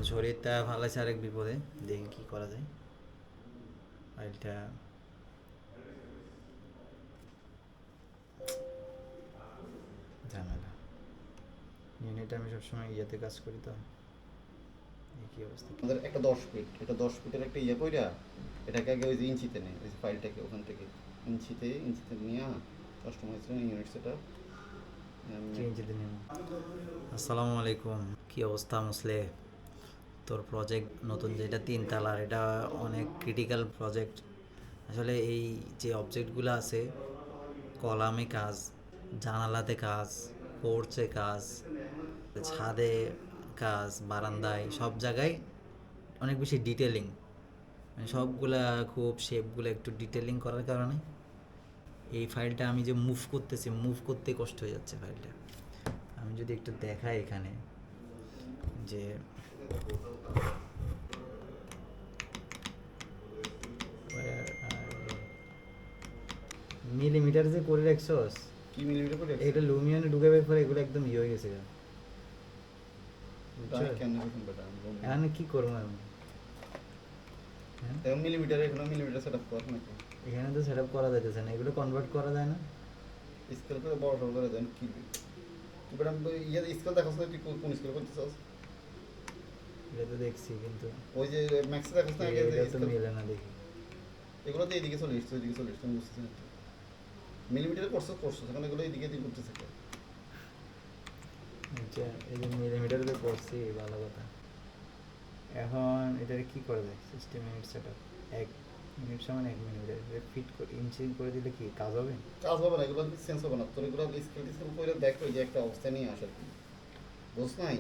শরীরটা ভালো আছে আরেক বিপদে, দেখি কি করা যায়। ফাইলটা ঝামেলা, ইউনিট আমি সবসময় ইয়েতে কাজ করি তো, এই কি অবস্থা। আমাদের একটা 10 ফিট, এটা 10 ফিটের একটা ইয়ে কইরা এটাকে আগে ওই যে ইঞ্চিতে নেয়, ওই যে ফাইলটাকে ওখান থেকে ইঞ্চিতে নিয়ে কাস্টমাইজ ইউনিট সেটা। আসসালামু আলাইকুম, কি অবস্থা মুসলে? তোর প্রজেক্ট নতুন যেটা 3 তলার, এটা অনেক ক্রিটিক্যাল প্রজেক্ট। আসলে এই যে অবজেক্টগুলো আছে, কলামে কাজ, জানালাতে কাজ, পোর্চে কাজ, ছাদে কাজ, বারান্দায়, সব জায়গায় অনেক বেশি ডিটেলিং, মানে সবগুলা খুব শেপগুলো একটু ডিটেলিং করার কারণে এই ফাইলটা আমি যে মুভ করতেছি, মুভ করতে কষ্ট হয়ে যাচ্ছে ফাইলটা। আমি যদি একটু দেখাই এখানে যে মিলিমিটার যে করে রাখছস, কি মিলিমিটার করে এটা লুমিয়ানে ঢুকাবার পরে এগুলো একদম ইয়ে হয়ে গেছে। এখন কি করবো আমি? মিলিমিটার, এখানে মিলিমিটার সেটআপ কর নাকি? এখানে তো সেট আপ করা যাইতেছে না, এগুলো কনভার্ট করা যায় না। স্কেল করে বড় করে দেন কি এবার আমি ইয়ে স্কেল দেখাস না, তুই কোন স্কেল করতেছস? এটা তো দেখছি, কিন্তু ওই যে ম্যাক্স দেখাস না আগে, এটা তো মিলে না দেখি। এগুলো তো এইদিকে চলে এসছে, ওইদিকে চলে এসছে, আমি বুঝতেছি না। মিলিমিটারে করছো সেখানে এগুলো এইদিকে দিয়ে করতেছে। আচ্ছা, এই যে মিলিমিটারে তো করছি, ভালো কথা। এখন এটাকে কি করা যায়? System unit set up, 1 minute সমান 1 মিনিট, ফিট করে ইঞ্চি করে দিলে কি কাজ হবে? কাজ হবে না, এগুলো সেন্স হবে না তোর, এগুলো স্কেল টিস্কেল করে দেখ ওই যে একটা অবস্থা নিয়ে আসে, বুঝ নাই?